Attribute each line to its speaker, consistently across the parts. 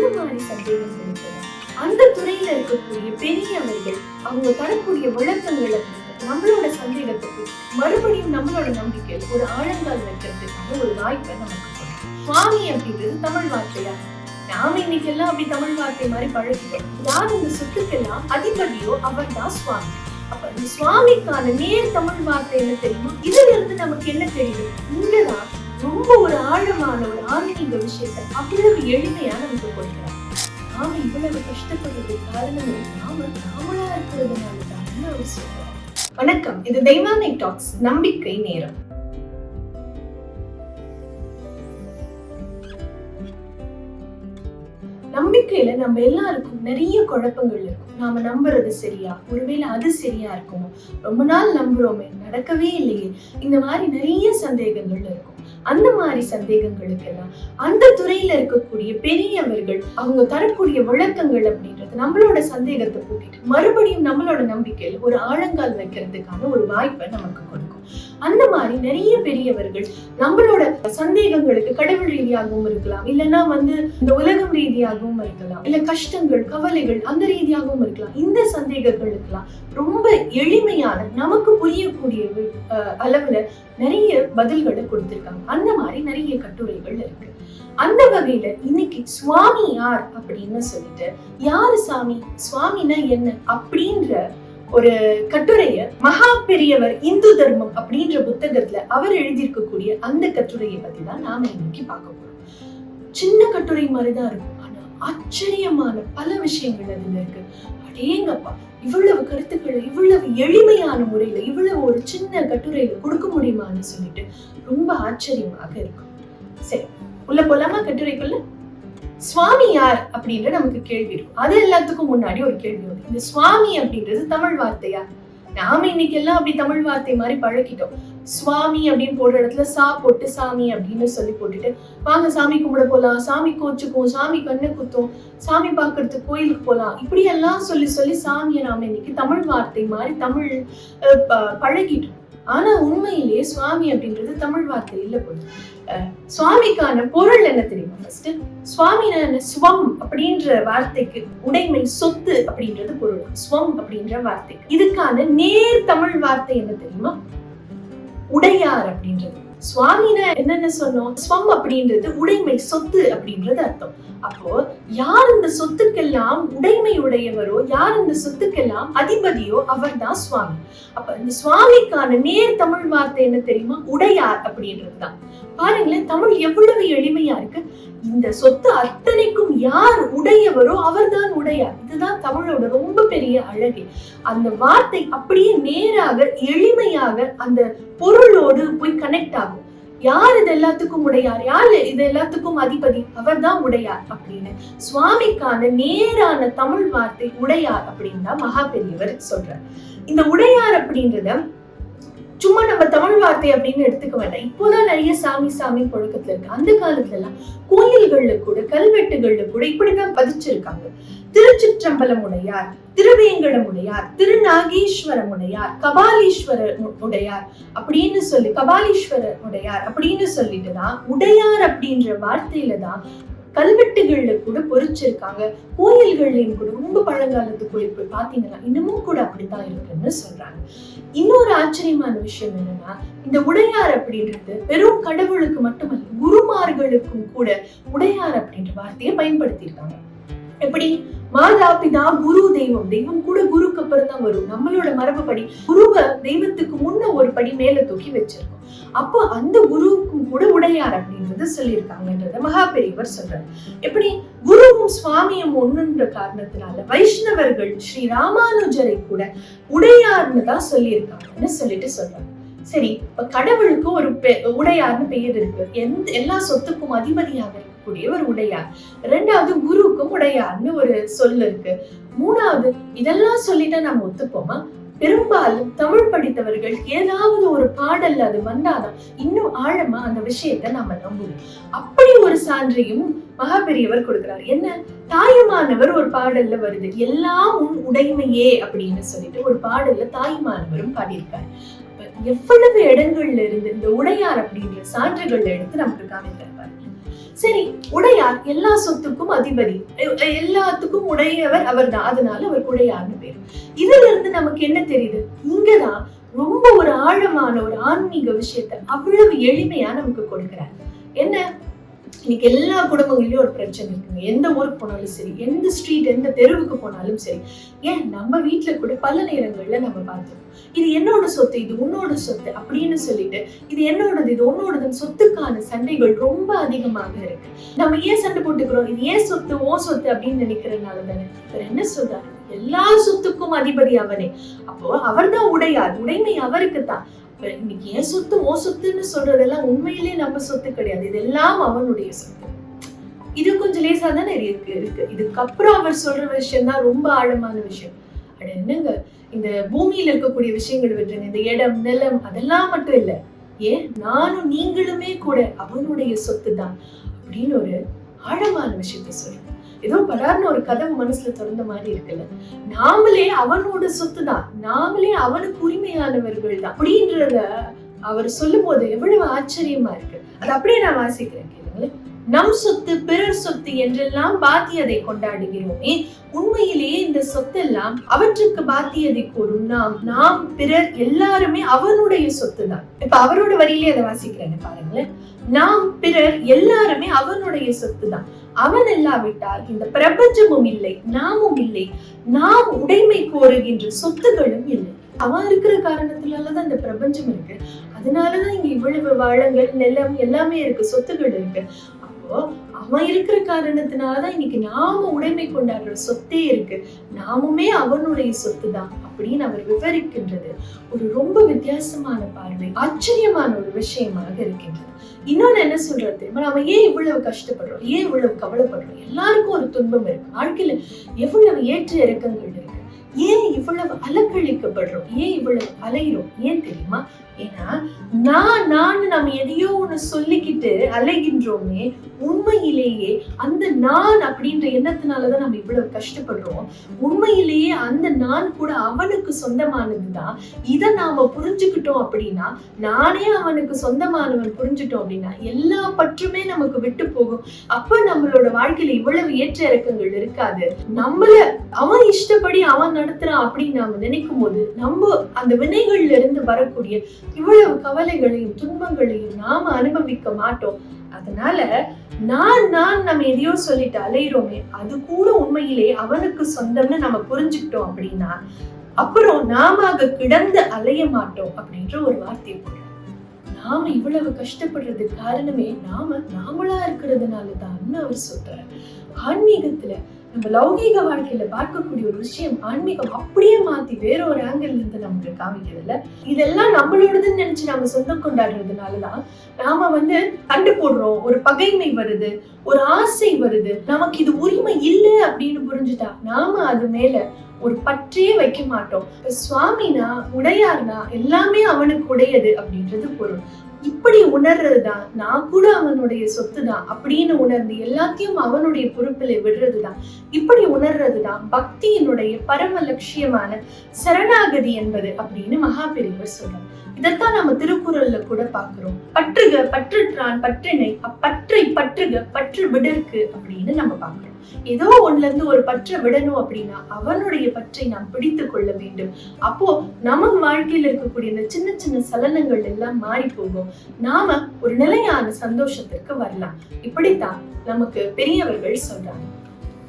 Speaker 1: இந்த மாதிரி சந்தேகங்களுக்கு அந்த துறையில இருக்கக்கூடிய பெரியவர்கள் அவங்க தரக்கூடிய விளக்கங்களை நம்மளோட சந்தேகத்துக்கு மறுபடியும் நம்மளோட நம்பிக்கையில் ஒரு ஆழங்கால் வைக்கிறதுக்கான ஒரு வாய்ப்பை நமக்கு கொடுக்கும். சுவாமி அப்படின்றது தமிழ் வார்த்தையா? நாம இன்னைக்கு எல்லாம் அப்படி தமிழ் வார்த்தை மாதிரி பழகிட்டோம். யார் இந்த சொத்துக்கெல்லாம் அதிபதியோ அவர் தான் சுவாமி. அப்ப இந்த சுவாமிக்கான நேர் தமிழ் வார்த்தை என்ன தெரியுமா? இதுல இருந்து நமக்கு என்ன தெரியுது? இங்கதான் ரொம்ப ஒரு ஆழமான ஒரு ஆன்மீக விஷயத்தை அவ்வளவு எளிமையா நமக்கு கொடுக்கிறார். நாம இவ்வளவு கஷ்டப்படுறது காரணமே நாமளா இருக்கிறதுனாலதான் அவர் சொல்றார். வணக்கம், இது தெய்வானை டாக்ஸ் நம்பிக்கை நேரம். நம்பிக்கையில நம்ம எல்லாருக்கும் நிறைய குழப்பங்கள் இருக்கும். நாம நம்புறது சரியா, ஒருவேளை அது சரியா இருக்குமோ, ரொம்ப நாள் நம்புறோமே நடக்கவே இல்லையே, இந்த மாதிரி நிறைய சந்தேகங்கள் இருக்கும். அந்த மாதிரி சந்தேகங்களுக்கு எல்லாம் அந்த துறையில இருக்கக்கூடிய பெரியவர்கள் அவங்க தரக்கூடிய விளக்கங்கள் அப்படின்றது நம்மளோட சந்தேகத்தை போக்கிட்டு மறுபடியும் நம்மளோட நம்பிக்கையில் ஒரு ஆழங்கால் வைக்கிறதுக்கான ஒரு வாய்ப்பை நமக்கு கொடுக்கும். அந்த மாதிரி நிறைய பெரியவர்கள் நம்மளோட சந்தேகங்களுக்கு கடவுள் ரீதியாகவும் இருக்கலாம், இல்லைன்னா இந்த உலகம் ரீதியாகவும் இருக்கலாம், இல்ல கஷ்டங்கள் கவலைகள் அந்த ரீதியாகவும் இருக்கலாம். இந்த சந்தேகங்களுக்கெல்லாம் ரொம்ப எளிமையான நமக்கு புரியக்கூடிய அளவுல நிறைய பதில்களை கொடுத்திருக்காங்க. அந்த மாதிரி நிறைய கட்டுரைகள் இருக்கு. அந்த வகையில இன்னைக்கு சுவாமி யார் அப்படின்னு சொல்லிட்டு, யாரு சாமி, சுவாமினா என்ன அப்படின்ற ஒரு கட்டுரைய மகா பெரியவர் இந்து தர்மம் அப்படின்ற புத்தகத்துல அவர் எழுதியிருக்கக்கூடிய அந்த கட்டுரையை பத்தி தான் நாம இன்னைக்கு பார்க்க போறோம். சின்ன கட்டுரை மாதிரிதான் இருக்கும், ஆனா ஆச்சரியமான பல விஷயங்கள் அதுல இருக்கு. அடேங்கப்பா, இவ்வளவு கருத்துக்களை இவ்வளவு எளிமையான முறையில இவ்வளவு ஒரு சின்ன கட்டுரையில கொடுக்க முடியுமான்னு சொல்லிட்டு ரொம்ப ஆச்சரியமாக இருக்கும். சரி, உள்ள போலாமா கட்டுரைக்குள்ள? சுவாமி யார் அப்படின்ற நமக்கு கேள்வி இருக்கும். அது எல்லாத்துக்கும் முன்னாடி ஒரு கேள்வி வரும், இந்த சுவாமி அப்படின்றது தமிழ் வார்த்தையா? நாம இன்னைக்கு எல்லாம் அப்படி தமிழ் வார்த்தை மாதிரி பழகிட்டோம். சுவாமி அப்படின்னு போடுற இடத்துல சா போட்டு சாமி அப்படின்னு சொல்லி போட்டுட்டு வாங்க சாமி கும்பிட போலாம், சாமி கோச்சுக்கும், சாமி கண்ணு குத்தும், சாமி பாக்குறதுக்கு கோயிலுக்கு போலாம், இப்படி எல்லாம் சொல்லி சொல்லி சாமியை நாம இன்னைக்கு தமிழ் வார்த்தை மாதிரி தமிழ் பழகிட்டோம். ஆனா உண்மையிலேயே சுவாமி அப்படின்றது தமிழ் வார்த்தை இல்ல போது. சுவாமிக்கான பொருள் என்ன தெரியுமா? ஃபர்ஸ்ட் சுவாமினா என்ன? ஸ்வம் அப்படின்ற வார்த்தைக்கு உடைமை, சொத்து அப்படின்றது பொருள். ஸ்வம் அப்படின்ற வார்த்தைக்கு இதுக்கான நேர் தமிழ் வார்த்தை என்ன தெரியுமா? உடையார் அப்படின்றது. சுவாமினா என்னென்ன சொன்னோம்? ஸ்வம் அப்படின்றது உடைமை, சொத்து அப்படின்றது அர்த்தம். அப்போ யார் இந்த சொத்துக்கெல்லாம் உடைமை உடையவரோ, யார் இந்த சொத்துக்கெல்லாம் அதிபதியோ அவர் தான் சுவாமி. அப்ப இந்த சுவாமிக்கான நேர் தமிழ் வார்த்தை என்ன தெரியுமா? உடையார் அப்படின்றதுதான். பாருங்களேன், தமிழ் எவ்வளவு எளிமையா இருக்கு. இந்த சொத்து அத்தனைக்கும் யார் உடையவரோ அவர் தான் உடையார். இதுதான் தமிழோட ரொம்ப பெரிய அழகு. அந்த வார்த்தை அப்படியே நேராக எளிமையாக அந்த பொருளோடு போய் கனெக்ட் ஆகும். யார் இது எல்லாத்துக்கும் உடையார், யார் இது எல்லாத்துக்கும் அதிபதி, அவர் தான் உடையார் அப்படின்னு சுவாமிக்கான நேரான தமிழ் வார்த்தை உடையார் அப்படின்னு தான் மகா பெரியவர் சொல்றார். இந்த உடையார் அப்படின்றத சும்மா நம்ம தமிழ் வார்த்தை அப்படின்னு எடுத்துக்க வேண்டாம். இப்போதான் நிறைய சாமி சாமி புழக்கத்துல இருக்கு. அந்த காலத்துல எல்லாம் கோயில்கள்ல கூட கல்வெட்டுகள்ல கூட இப்படிதான் பதிச்சிருக்காங்க. திருச்சிற்றம்பலம் உடையார், திருவேங்கடம் உடையார், திருநாகேஸ்வரம் உடையார், கபாலீஸ்வரர் உடையார் அப்படின்னு சொல்லி, கபாலீஸ்வரர் உடையார் அப்படின்னு சொல்லிட்டுதான் உடையார் அப்படின்ற வார்த்தையில தான் கல்வெட்டுகள்ல கூட பொறிச்சிருக்காங்க. கோயில்கள்லயும் கூட ரொம்ப பழங்காலத்து கோயில் போய் பாத்தீங்கன்னா இன்னமும் கூட அப்படித்தான் இருக்குன்னு சொல்றாங்க. இன்னொரு ஆச்சரியமான விஷயம் என்னன்னா, இந்த உடையார் அப்படின்றது வெறும் கடவுளுக்கு மட்டுமல்ல, குருமார்களுக்கும் கூட உடையார் அப்படின்ற வார்த்தையை பயன்படுத்தி இருக்காங்க. எப்படி? மாதா பிதா குரு தெய்வம், தெய்வம் கூட குருக்கு அப்புறம் தான் வரும். நம்மளோட மரபுப்படி குருவை தெய்வத்துக்கு முன்ன ஒரு படி மேல தூக்கி வச்சிருக்கோம். அப்போ அந்த குருவுக்கும் கூட உடையார் அப்படின்றது சொல்லியிருக்காங்கன்றத மகா பெரியவர் சொல்றாரு. எப்படி? குருவும் சுவாமியும் ஒண்ணுன்ற காரணத்தினால வைஷ்ணவர்கள் ஸ்ரீ ராமானுஜரை கூட உடையார்னு தான் சொல்லியிருக்காங்கன்னு சொல்லிட்டு சொல்றாங்க. சரி, இப்ப கடவுளுக்கு ஒரு உடையார்னு பெயர் இருக்கு. எல்லா சொத்துக்கும் அதிபதியாக இருக்கக்கூடியவர் உடையார். ரெண்டாவது குருவுக்கும் உடையார்னு ஒரு சொல் இருக்கு. மூணாவது இதெல்லாம் சொல்லிட்டா நம்ம ஒத்துப்போமா? பெரும்பாலும் தமிழ் படித்தவர்கள் ஏதாவது ஒரு பாடல்ல அது வந்தாதான் இன்னும் ஆழமா அந்த விஷயத்தை நாம நம்புவோம். அப்படி ஒரு சான்றையும் மகா பெரியவர் கொடுக்கிறார். என்ன? தாயுமானவர் ஒரு பாடல்ல வருது, எல்லாம் உன் உடைமையே அப்படின்னு சொல்லிட்டு ஒரு பாடல்ல தாயுமானவரும் பாடியிருக்காரு. எவ்வளவு இடங்கள்ல இருந்து இந்த உடையார் அப்படின்ற சான்றுகள்ல எடுத்து நமக்கு காமிக்கிறார். சரி, உடையார் எல்லா சொத்துக்கும் அதிபதி, எல்லாத்துக்கும் உடையவர் அவர் தான், அதனால அவர் உடையார்னு பேரு. இதுல இருந்து நமக்கு என்ன தெரியுது? இங்கதான் ரொம்ப ஒரு ஆழமான ஒரு ஆன்மீக விஷயத்த அவ்வளவு எளிமையா நமக்கு கொடுக்கிறார். என்ன, இன்னைக்கு எல்லா குடும்பங்களையும் ஒரு பிரச்சனை இருக்குங்க. எந்த ஊருக்கு போனாலும் சரி, எந்த ஸ்ட்ரீட் எந்த தெருவுக்கு போனாலும் சரி, ஏன் நம்ம வீட்டுல கூட பல நேரங்கள்ல நம்ம பார்த்தோம், இது என்னோட சொத்து, இது உன்னோட சொத்து அப்படின்னு சொல்லிட்டு, இது என்னோடது இது உன்னோடதுன்னு சொத்துக்கான சண்டைகள் ரொம்ப அதிகமாக இருக்கு. நம்ம ஏன் சண்டை போட்டுக்கிறோம்? இது ஏன் சொத்து ஓ சொத்து அப்படின்னு நினைக்கிறதுனால தானே. இவர் என்ன சொல்றாரு? எல்லா சொத்துக்கும் அதிபதி அவனே. அப்போ அவர் தான் உடையார், உடைமை அவருக்கு தான். இன்னைக்கு ஏன் சொத்து ஓ சொத்துன்னு சொல்றதெல்லாம் உண்மையிலே நம்ம சொத்து கிடையாது, இதெல்லாம் அவனுடைய சொத்து. இது கொஞ்சம் லேசா தானே இருக்கு. இதுக்கப்புறம் அவர் சொல்ற விஷயம் தான் ரொம்ப ஆழமான விஷயம். அட என்னங்க, இந்த பூமியில இருக்கக்கூடிய விஷயங்கள் விட்டுருங்க, இந்த இடம் நிலம் அதெல்லாம் மட்டும் இல்ல, ஏன் நானும் நீங்களுமே கூட அவனுடைய சொத்து தான் அப்படின்னு ஒரு ஆழமான விஷயத்த சொல்றேன். ஏதோ படார்னு ஒரு கதவு மனசுல திறந்த மாதிரி இருக்குல்ல. நாமளே அவனோட சொத்து தான், நாமளே அவனுக்கு உரிமையானவர்கள் தான் அப்படின்றத அவர் சொல்லும் போது எவ்வளவு ஆச்சரியமா இருக்கு. அது அப்படியே நான் வாசிக்கிறேன், கேளுங்களேன். நம் சொத்து பிறர் சொத்து என்றெல்லாம் பாத்தியதை கொண்டாடுகிறோமே, உண்மையிலேயே இந்த சொத்தெல்லாம் அவற்றுக்கு பாத்தியதை கூறும் நாம் பிறர் எல்லாருமே அவனுடைய சொத்து தான். இப்ப அவரோட வரியிலே அதை வாசிக்கிறேன்னு பாருங்களேன். நாம் பிறர் எல்லாருமே அவனுடைய சொத்து தான். அவன் இல்லாவிட்டால் இந்த பிரபஞ்சமும் இல்லை, நாமும் இல்லை, நாம் உடைமை கோருகின்ற சொத்துகளும் இல்லை. அவன் இருக்கிற காரணத்தினாலதான் இந்த பிரபஞ்சம் இருக்கு, அதனாலதான் இங்க இவ்வளவு வளங்கள் நிலம் எல்லாமே இருக்கு, சொத்துகள் இருக்கு. அப்போ அவன் இருக்கிற காரணத்தினாலதான் இன்னைக்கு நாம உடைமை கொண்டாடுற சொத்தே இருக்கு, நாமுமே அவனுடைய சொத்து தான் அப்படின்னு அவர் விவரிக்கின்றது ஒரு ரொம்ப வித்தியாசமான பார்வை, ஆச்சரியமான ஒரு விஷயமாக இருக்கின்றது. இன்னொன்னு என்ன சொல்றது தெரியுமா? நம்ம ஏன் இவ்வளவு கஷ்டப்படுறோம், ஏன் இவ்வளவு கவலைப்படுறோம்? எல்லாருக்கும் ஒரு துன்பம் இருக்கு, வாழ்க்கையில எவ்வளவு ஏற்ற இறக்கங்கள் இருக்கு. ஏன் இவ்வளவு அலக்கழிக்கப்படுறோம், ஏன் இவ்வளவு அலைகிறோம்? ஏன் தெரியுமா? ஏன்னா நான் நம்ம எதையோ ஒண்ணு சொல்லிக்கிட்டு அலைகின்றோமே, உண்மையிலேயே அந்த நான் அப்படின்ற எண்ணத்தினாலதான் நம்ம இவ்வளவு கஷ்டப்படுறோம். உண்மையிலேயே அந்த நான் கூட அவனுக்கு சொந்தமானதுதான். இதை நாம புரிஞ்சுக்கிட்டோம் அப்படின்னா, நானே அவனுக்கு சொந்தமானவன் புரிஞ்சுட்டோம் அப்படின்னா, எல்லா பற்றுமே நமக்கு விட்டு போகும். அப்ப நம்மளோட வாழ்க்கையில இவ்வளவு ஏற்ற இறக்கங்கள் இருக்காது. நம்மள அவன் இஷ்டப்படி அவன் நடத்துறான் அப்படின்னு நாம நினைக்கும் போது, நம்ம அந்த வினைகள்ல இருந்து வரக்கூடிய இவ்வளவு கவலைகளையும் துன்பங்களையும் நாம அனுபவிக்க மாட்டோம். அதனால நம்ம எதையோ சொல்லிட்டு அலையிறோமே, அது கூட உண்மையிலே அவனுக்கு சொந்தம்னு நம்ம புரிஞ்சுக்கிட்டோம் அப்படின்னா, அப்புறம் நாம கிடந்து அலைய மாட்டோம் அப்படின்ற ஒரு வார்த்தையை போடுறோம். நாம இவ்வளவு கஷ்டப்படுறதுக்கு காரணமே நாமளா இருக்கிறதுனாலதான் அவர் சொல்றாரு. ஆன்மீகத்துல நம்ம லௌகீக வாழ்க்கையில பார்க்கக்கூடிய ஒரு விஷயம், ஆன்மீகம் அப்படியே மாத்தி வேற ஒரு ஆங்கிள் இருந்து நமக்கு காமிக்கிறதுல, இதெல்லாம் நம்மளோடதுன்னு நினைச்சு நாம சொந்தம் கொண்டாடுறதுனாலதான் நாம கண்டு போடுறோம். ஒரு பகைமை வருது, ஒரு ஆசை வருது, நமக்கு இது உரிமை இல்லை அப்படின்னு புரிஞ்சுட்டா நாம அது மேல ஒரு பற்றே வைக்க மாட்டோம். சுவாமினா உடையார்னா எல்லாமே அவனுக்கு உடையது அப்படின்றது பொருள். இப்படி உணர்றதுதான் நான் கூட அவனுடைய சொத்து தான் அப்படின்னு உணர்ந்து எல்லாத்தையும் அவனுடைய பொறுப்பில விடுறதுதான், இப்படி உணர்றதுதான் பக்தியினுடைய பரம லட்சியமான சரணாகதி என்பது அப்படின்னு மகாபெரியவர் சொல்றார். இதைத்தான் நம்ம திருக்குறள்ல கூட பாக்குறோம். பற்றுக பற்றுற்றான் பற்றினை அப்பற்றை பற்றுக பற்று விடற்கு அப்படின்னு நம்ம பாக்குறோம். ஏதோ ஒண்ணுல இருந்து ஒரு பற்ற விடணும் அப்படின்னா அவனுடைய பற்றை நாம் பிடித்து கொள்ள வேண்டும். அப்போ நம்ம வாழ்க்கையில இருக்கக்கூடிய இந்த சின்ன சின்ன சலனங்கள் எல்லாம் மாறி போகும், நாம ஒரு நிலையான சந்தோஷத்திற்கு வரலாம். இப்படித்தான் நமக்கு பெரியவர்கள் சொல்றாங்க.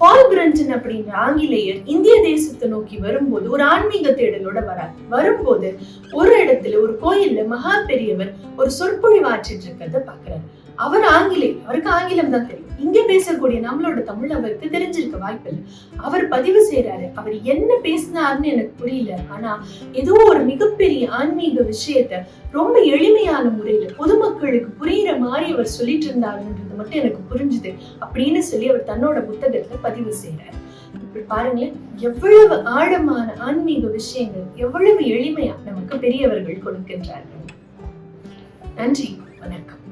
Speaker 1: பால் பிரண்டன் அப்படின்ற ஆங்கிலேயர் இந்திய தேசத்தை நோக்கி வரும்போது ஒரு ஆன்மீக தேடலோட வரும்போது ஒரு இடத்துல ஒரு கோயில்ல மகா பெரியவர் ஒரு சொற்பொழிவு ஆற்றிட்டு இருக்கிறத பாக்குறாரு. அவர் ஆங்கிலேயர், அவருக்கு ஆங்கிலம் தான் தெரியும். இங்க பேசக்கூடிய நம்மளோட தமிழ் அவருக்கு தெரிஞ்சிருக்க வாய்ப்பு இல்லை. அவர் பதிவு செய்யறாரு. அவர் என்ன பேசினாருன்னு எனக்கு புரியல, ஆனா ஏதோ ஒரு மிகப்பெரிய ஆன்மீக விஷயத்த ரொம்ப எளிமையான முறையில பொதுமக்களுக்கு புரியுற மாதிரி அவர் சொல்லிட்டு இருந்தாருன்றது மட்டும் எனக்கு புரிஞ்சுது அப்படின்னு சொல்லி அவர் தன்னோட புத்தகத்தை பதிவு செய்யறாரு. இப்படி பாருங்களேன், எவ்வளவு ஆழமான ஆன்மீக விஷயங்கள் எவ்வளவு எளிமையா நமக்கு பெரியவர்கள் கொடுக்கின்றார்கள். நன்றி, வணக்கம்.